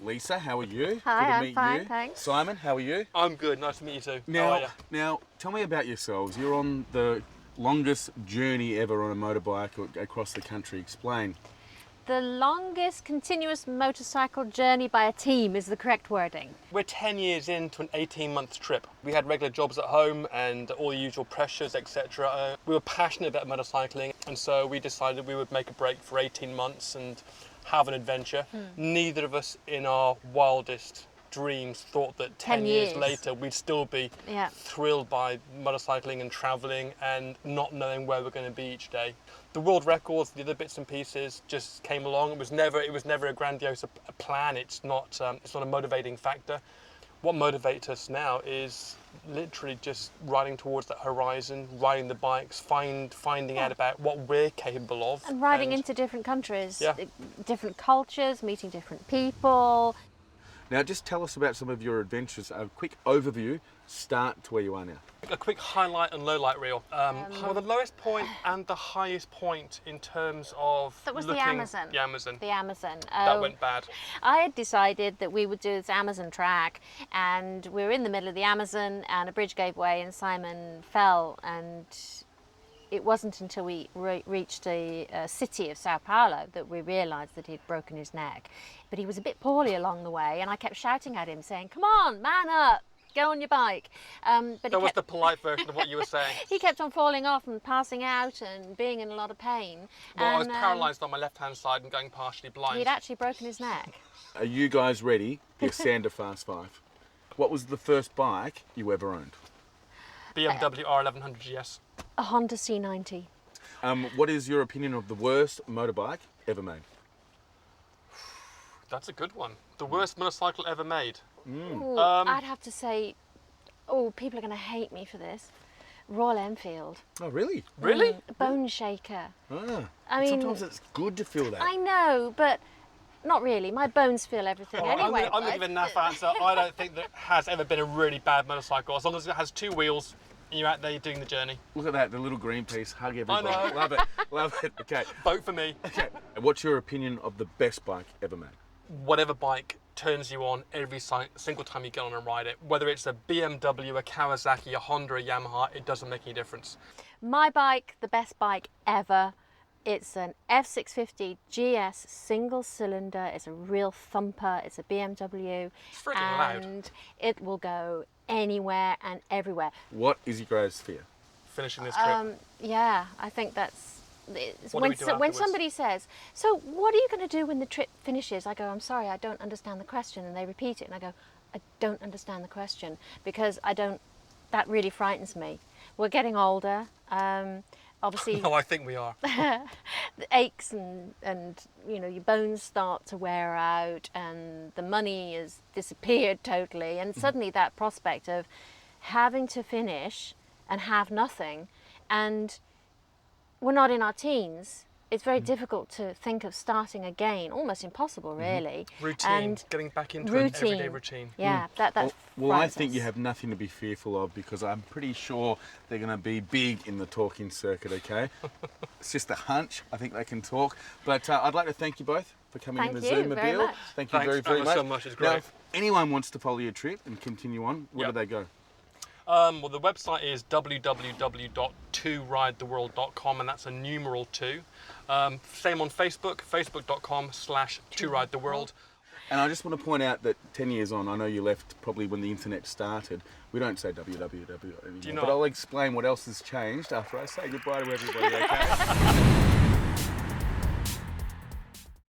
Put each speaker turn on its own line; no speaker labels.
Lisa, how are you?
Hi,
Good to
I'm
meet
fine,
you.
thanks.
Simon, how are you?
I'm good. Nice to meet you too. How are you?
Now, tell me about yourselves. You're on the longest journey ever on a motorbike across the country. Explain.
The longest continuous motorcycle journey by a team is the correct wording.
We're 10 years into an 18-month trip. We had regular jobs at home and all the usual pressures, etc. We were passionate about motorcycling, and so we decided we would make a break for 18 months and have an adventure. Neither of us in our wildest dreams thought that 10 years later we'd still be thrilled by motorcycling and travelling and not knowing where we're going to be each day. The world records, the other bits and pieces just came along. It was never a grandiose plan. It's not a motivating factor. What motivates us now is literally just riding towards that horizon, riding the bikes, finding out about what we're capable of.
And riding into different countries,
Yeah.
different cultures, meeting different people.
Now, just tell us about some of your adventures. A quick overview, start to where you are now.
A quick highlight and lowlight reel. Well, the lowest point and the highest point in terms of
That was
looking,
the Amazon.
The Amazon.
The Amazon.
That went bad.
I had decided that we would do this Amazon track, and we were in the middle of the Amazon and a bridge gave way and Simon fell, and it wasn't until we reached the city of Sao Paulo that we realised that he'd broken his neck. But he was a bit poorly along the way, and I kept shouting at him saying, "Come on, man up, get on your bike." But
That was the polite version of what you were saying.
he kept on falling off and passing out and being in a lot of pain.
Well, I was
And,
paralysed on my left-hand side and going partially blind.
He'd actually broken his neck.
Are you guys ready? The Esanda Fast 5. What was the first bike you ever owned?
BMW R1100 GS.
A Honda C90.
What is your opinion of the worst motorbike ever made?
That's a good one. The worst motorcycle ever made.
Ooh, I'd have to say, people are going to hate me for this. Royal Enfield.
Oh, really?
Really?
Bone shaker.
Ah,
I mean,
sometimes it's good to feel that.
I know, but not really. My bones feel everything
Well,
anyway.
I'm going to give a naff answer. I don't think there has ever been a really bad motorcycle. As long as it has two wheels and you're out there, you're doing the journey.
Look at that, the little green piece. Hug everybody.
I know.
Love it. Love it. Okay.
Vote for me.
Okay. And what's your opinion of the best bike ever made?
Whatever bike turns you on every single time you get on and ride it, whether it's a BMW, a Kawasaki, a Honda, a Yamaha, it doesn't make any difference.
My bike, the best bike ever. It's an F650 GS single cylinder. It's a real thumper. It's a BMW.
It's freaking loud.
And it will go anywhere and everywhere.
What is your greatest fear?
Finishing this trip.
Yeah, I think that's
What do we do
when
afterwards?
somebody says, "So what are you going to do when the trip finishes?" I go, "I'm sorry, I don't understand the question," and they repeat it, and I go, "I don't understand the question because I don't." That really frightens me. We're getting older. Obviously,
No, I think we are.
the aches and your bones start to wear out, and the money has disappeared totally, and suddenly that prospect of having to finish and have nothing, and we're not in our teens. It's very difficult to think of starting again. Almost impossible, really.
Routine,
And
getting back into an everyday routine.
Yeah, that
Well, I
frightens
think
us.
you have nothing to be fearful of because I'm pretty sure they're going to be big in the talking circuit, okay? It's just a hunch. I think they can talk. But I'd like to thank you both for coming in
Thank
the
you
Zoom
very
Mobile.
much.
Thank you
Thanks
very
ever
much.
so much, it's
Now,
great.
if anyone wants to follow your trip and continue on, where do
Yep.
they go?
Well, the website is www.2ridetheworld.com, and that's a numeral 2. Same on Facebook, facebook.com/2ridetheworld.
And I just want to point out that 10 years on, I know you left probably when the internet started. We don't say www anymore,
know-
but I'll explain what else has changed after I say goodbye to everybody, okay?